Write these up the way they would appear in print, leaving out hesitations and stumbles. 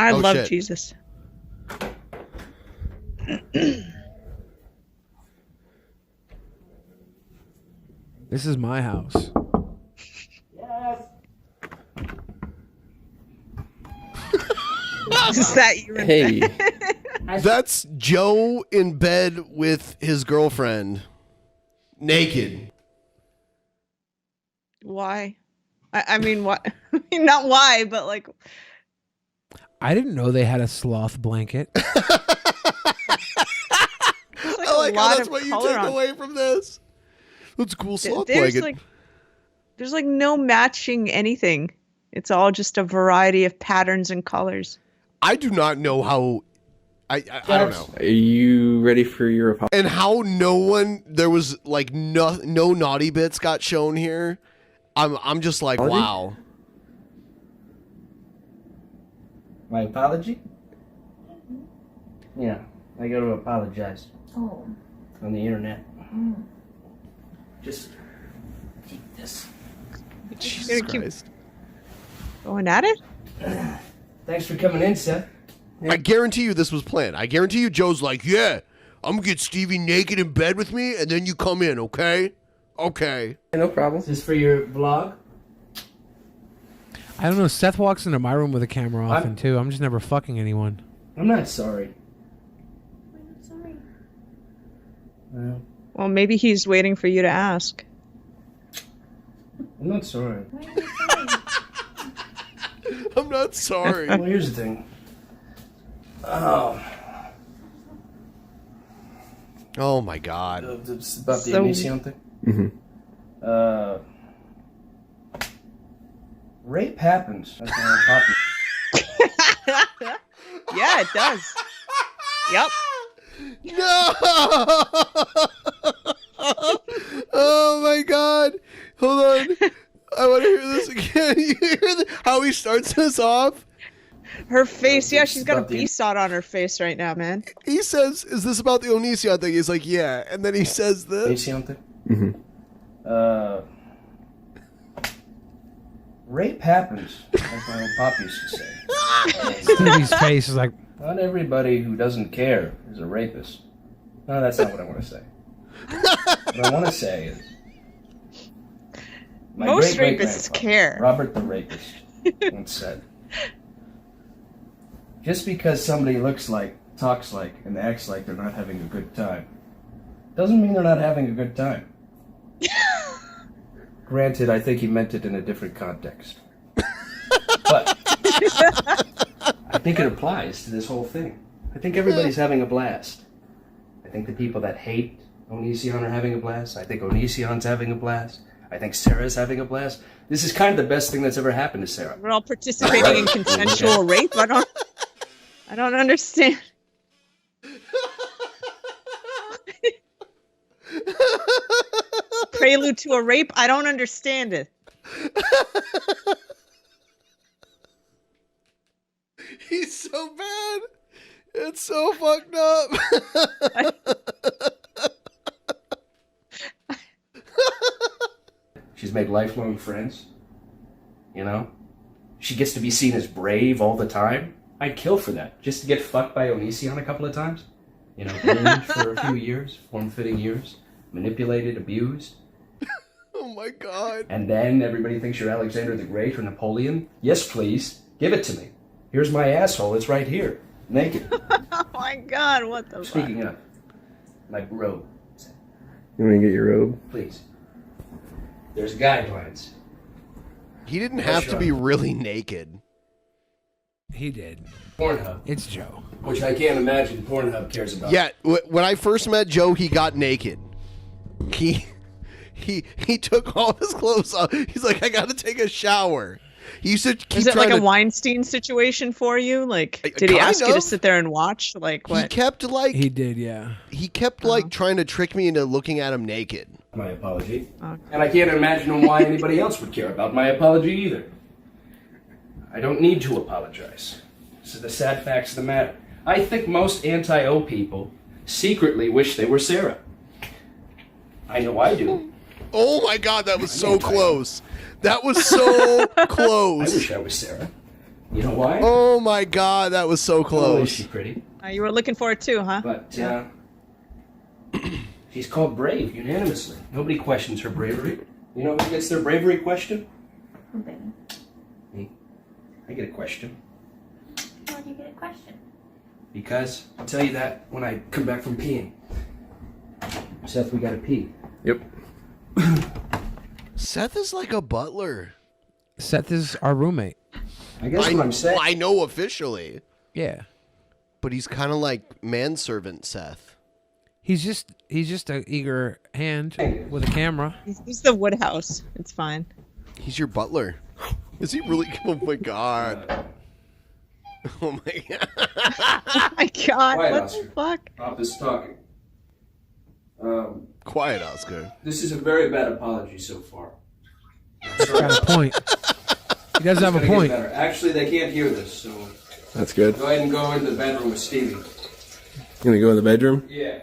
I love shit. Jesus. This is my house. Is that you? Hey, That's Joe in bed with his girlfriend, naked. Why? I mean, what? I mean, not why, but like, I didn't know they had a sloth blanket. there's like I like a how lot that's of what you color take on. away from this. That's a cool sloth There's blanket. there's like no matching anything. It's all just a variety of patterns and colors. I do not know how. I don't know. are you ready for your apology? And how there was like no naughty bits got shown here. I'm just like, Apology? wow. My apology? Yeah, I got to apologize. Oh. On the internet. Just keep this. Jesus Gonna keep Christ. going at it? Thanks for coming in, Seth. I guarantee you this was planned. I guarantee you Joe's like, yeah, I'm gonna get Stevie naked in bed with me, and then you come in, okay? Okay. No problem. Is this for your vlog? I don't know. Seth walks into my room with a camera often too. I'm just never fucking anyone. I'm not sorry. I'm sorry. Well, Well, maybe he's waiting for you to ask. I'm not sorry. Why are you sorry? I'm not sorry. Well, here's the thing. Oh my God. It's about the So- Onision thing. Mm-hmm. Rape happens. That's how Yeah, it does. Yep. No! Oh my God. Hold on. I want to hear this again. You hear how he starts this off? Her face, yeah, she's got a About the- B-sod on her face right now, man. He says, is this about the Onision thing? He's like, yeah. And then he says this. Onision thing. Mm-hmm. Rape happens, like my old pop used to say. Stevie's face is like, Not everybody who doesn't care is a rapist. No, that's not what I want to say. What I want to say is... my Most great-great-grandfather, rapists care. Robert the Rapist once said, just because somebody looks like, talks like, and acts like they're not having a good time, doesn't mean they're not having a good time. Granted, I think he meant it in a different context. But I think it applies to this whole thing. I think everybody's having a blast. I think the people that hate Onision are having a blast. I think Onision's having a blast. I think Sarah's having a blast. This is kind of the best thing that's ever happened to Sarah. We're all participating in consensual rape. I don't understand. Prelude to a rape? I don't understand it. He's so bad. It's so fucked up. She's made lifelong friends. You know? She gets to be seen as brave all the time. I'd kill for that. Just to get fucked by Onision a couple of times. You know, groomed for a few years, form-fitting years, manipulated, abused. Oh my God. And then everybody thinks you're Alexander the Great or Napoleon. Yes, please. Give it to me. Here's my asshole. It's right here. Naked. Oh my God, what the fuck? Speaking of, my robe. You want to get your robe? Please. There's guidelines. He didn't have to be really naked. he did. Pornhub, It's Joe. which I can't imagine Pornhub cares about. Yeah, when I first met Joe, he got naked. He took all his clothes off. He's like, I gotta take a shower. He used to keep Is it trying like a to. Weinstein situation for you? Like, did he Kind ask you to of. sit there and watch? Like, He what? kept like He did, yeah. he kept like trying to trick me into looking at him naked. My apology. Okay. And I can't imagine why anybody else would care about my apology either. I don't need to apologize. This is the sad facts of the matter. I think most anti-O people secretly wish they were Sarah. I know I do. Oh my God, that was so close. That was so I close. wish I was Sarah. You know why? Oh my God, that was so Not only is close. she pretty, You were looking for it too, huh? but she's called brave unanimously. Nobody questions her bravery. You know who gets their bravery questioned? Oh, baby. Me. I get a question. Why do you get a question? Because I'll tell you that when I come back from peeing. Seth, we gotta pee. Yep. Seth is like a butler. Seth is our roommate. I guess what I'm saying. I know officially, Yeah. but he's kind of like manservant Seth. He's just an eager hand with a camera. He's the Woodhouse. It's fine. He's your butler. Is he really? Oh my God. Oh my God. Oh my God! Quiet, What Oscar. the fuck? Pop is talking. Quiet, Oscar. This is a very bad apology so far. Got a point. He does have a It's gonna point. get better. Actually, they can't hear this, so That's good. go ahead and go into the bedroom with Stevie. You gonna go in the bedroom? Yeah.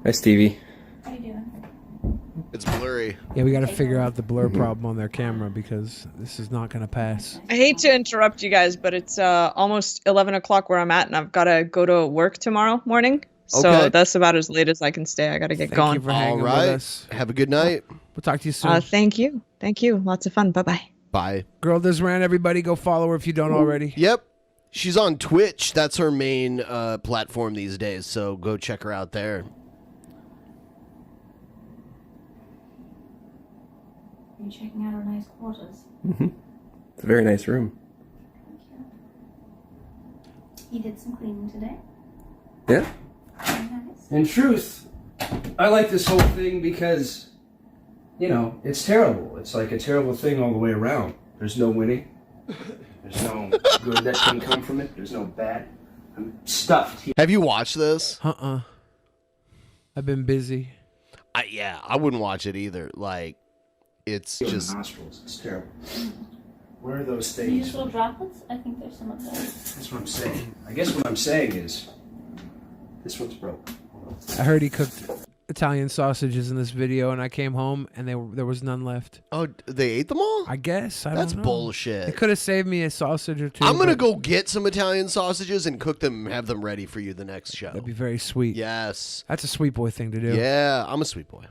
Hi, Stevie. What are you doing? It's blurry. Yeah, we got to figure out the blur problem on their camera because this is not going to pass. I hate to interrupt you guys, but it's almost 11 o'clock where I'm at, and I've got to go to work tomorrow morning. So Okay. that's about as late as I can stay. I got to get Thank going. you for All hanging with right. us. Have a good night. We'll talk to you soon. Thank you. Thank you. Lots of fun. Bye-bye. Bye. Girl Does Rant, everybody go follow her if you don't already. Yep. She's on Twitch. That's her main platform these days. So go check her out there. Are you checking out our nice quarters? It's a very nice room. Thank you. You did some cleaning today? Yeah? Very nice. In truth, I like this whole thing because, you know, it's terrible. It's like a terrible thing all the way around. There's no winning. There's no good that can come from it. There's no bad. I'm stuffed here. Have you watched this? I've been busy. Yeah, I wouldn't watch it either. Like, it's In the just. nostrils. It's terrible. Where are those These things? little droplets? I think there's some of those. That's what I'm saying. I guess what I'm saying is, this one's broke. I heard he cooked Italian sausages in this video, and I came home and there was none left. Oh, they ate them all? I guess. I That's don't know. bullshit. It could have saved me a sausage or two. I'm gonna but go get some Italian sausages and cook them and have them ready for you the next show. That'd be very sweet. Yes. That's a sweet boy thing to do. Yeah, I'm a sweet boy.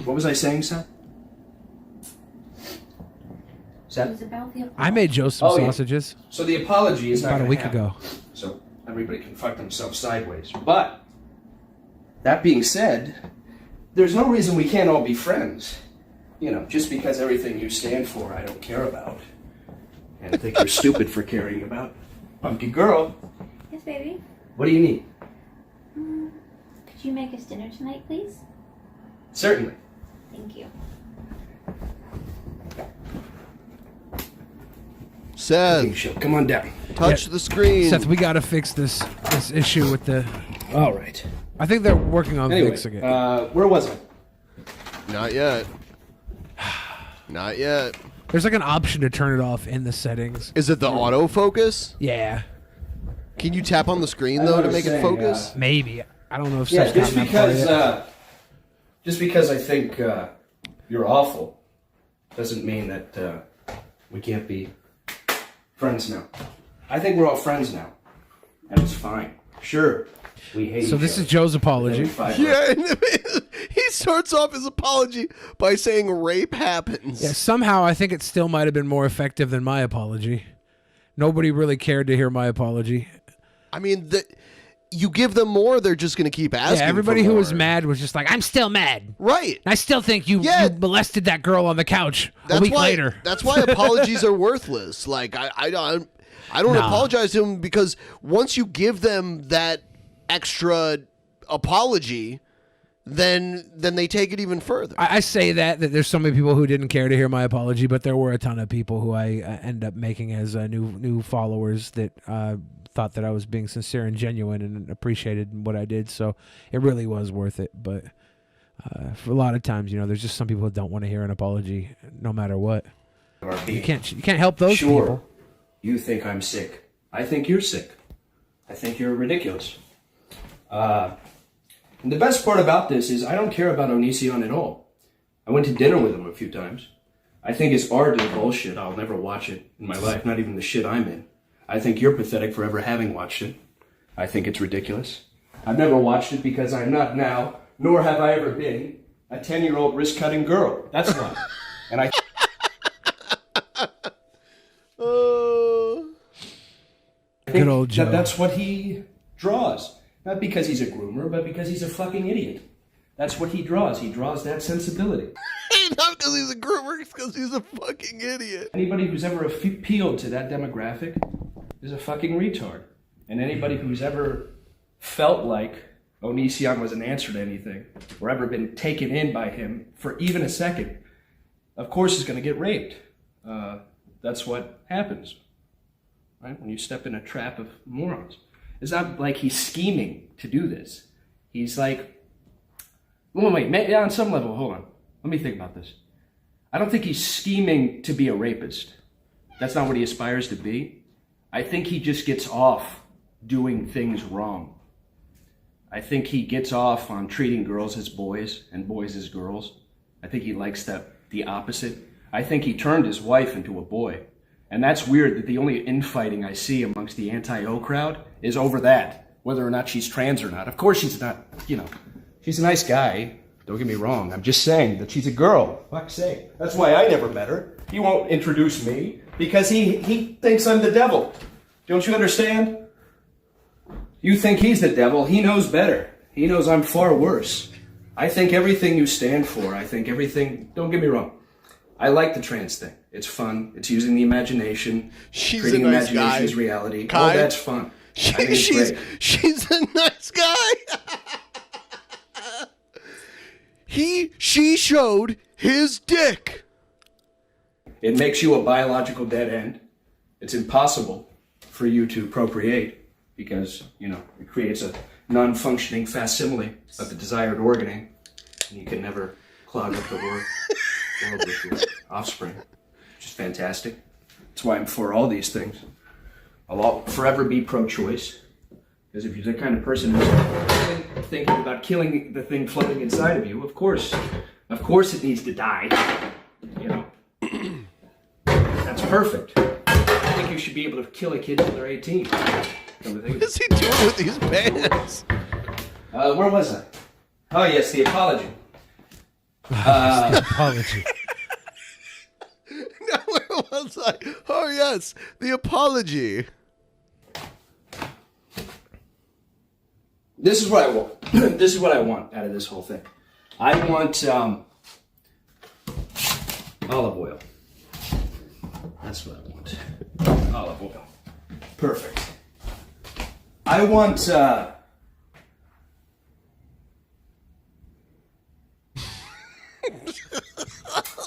What was I saying, Seth? It Seth? was about the I made Joe some Oh, yeah. sausages So the apology is not about a gonna week happen. ago. So everybody can fuck themselves sideways. But that being said, there's no reason we can't all be friends. You know, just because everything you stand for I don't care about. And I think you're stupid for caring about. Pumpkin girl, Yes, baby. what do you need? Could you make us dinner tonight, please? Certainly. Thank you. Seth, Show. Come on down. touch the screen. Seth, we got to fix this issue with the. All right. I think they're working on Anyway, fixing it. where was I? Not yet. Not yet. There's like an option to turn it off in the settings. Is it the autofocus? Yeah, Can you tap on the screen I though was to make it saying, focus? maybe. I don't know if Yeah, Seth's just gotten that far because yet. just because I think you're awful doesn't mean that we can't be friends now. I think we're all friends now, and it's fine. Sure, we hate. So each this other, is Joe's but then we apology. fight Yeah, and he starts off his apology by saying rape happens. Yeah, somehow I think it still might have been more effective than my apology. Nobody really cared to hear my apology. I mean, you give them more, they're just going to keep asking. Yeah, everybody for who was more. mad was just like, I'm still mad. Right. I still think you molested that girl on the couch a week later. That's why apologies are worthless. Like I don't Nah. apologize to them because once you give them that extra apology, then they take it even further. I say that there's so many people who didn't care to hear my apology, but there were a ton of people who I end up making as new followers that thought that I was being sincere and genuine and appreciated what I did. So it really was worth it. But for a lot of times, there's just some people who don't want to hear an apology, no matter what. You can't help those Sure, people. you think I'm sick. I think you're sick. I think you're ridiculous. And the best part about this is I don't care about Onision at all. I went to dinner with him a few times. I think his art is bullshit. I'll never watch it in my life, not even the shit I'm in. I think you're pathetic for ever having watched it. I think it's ridiculous. I've never watched it because I'm not now, nor have I ever been, a 10-year-old wrist-cutting girl. That's why. And I... Good old Joe. That's what he draws. Not because he's a groomer, but because he's a fucking idiot. That's what he draws. He draws that sensibility. Not because he's a groomer, it's because he's a fucking idiot. Anybody who's ever appealed to that demographic is a fucking retard. And anybody who's ever felt like Onision was an answer to anything, or ever been taken in by him for even a second, of course is going to get raped. That's what happens, right? When you step in a trap of morons. It's not like he's scheming to do this. He's like, wait, on some level, hold on. Let me think about this. I don't think he's scheming to be a rapist. That's not what he aspires to be. I think he just gets off doing things wrong. I think he gets off on treating girls as boys and boys as girls. I think he likes the opposite. I think he turned his wife into a boy. And that's weird that the only infighting I see amongst the anti-O crowd is over that, whether or not she's trans or not. Of course she's not, she's a nice guy. Don't get me wrong. I'm just saying that she's a girl. Fuck's sake. That's why I never met her. He won't introduce me because he thinks I'm the devil. Don't you understand? You think he's the devil. He knows better. He knows I'm far worse. I think everything you stand for, I think everything, don't get me wrong. I like the trans thing. It's fun. It's using the imagination. She's treating a nice imagination guy. as reality. Kai. All that's fun. I think it's great. She's a nice guy. She showed his dick. It makes you a biological dead end. It's impossible for you to procreate because, it creates a non-functioning facsimile of the desired organing, and you can never clog up the world with your offspring, which is fantastic. That's why I'm for all these things. I'll forever be pro-choice, because if you're the kind of person who's thinking about killing the thing floating inside of you, of course it needs to die. That's perfect. I think you should be able to kill a kid until they're 18. What is he doing with these bands? Where was I? Oh, yes, the apology. The apology. No, where was I? Oh, yes, the apology. This is what I want. This is what I want out of this whole thing. I want olive oil. That's what I want. Olive oil. Perfect. I want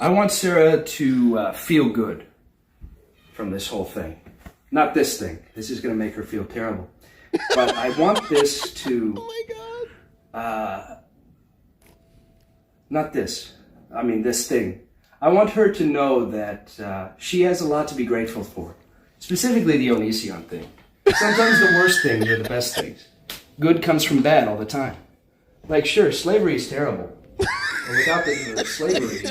I want Sarah to feel good from this whole thing. Not this thing. This is going to make her feel terrible. But I want this to... Oh, my God. Not this. I mean, this thing. I want her to know that she has a lot to be grateful for. Specifically the Onision thing. Sometimes the worst things are the best things. Good comes from bad all the time. Like, sure, slavery is terrible. But without the slavery,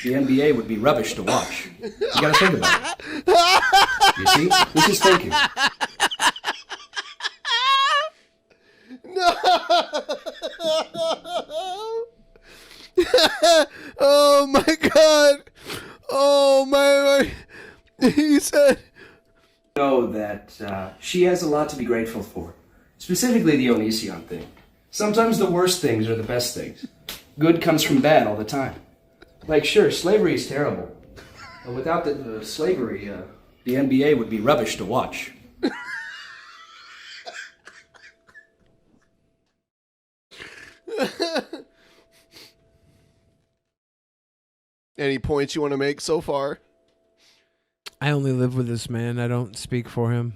the NBA would be rubbish to watch. You gotta think about it. You see? This is thinking. No! Oh, my God. Oh, my. He said... Know that she has a lot to be grateful for. Specifically the Onision thing. Sometimes the worst things are the best things. Good comes from bad all the time. Like, sure, slavery is terrible. But without the slavery, the NBA would be rubbish to watch. Any points you want to make so far? I only live with this man. I don't speak for him.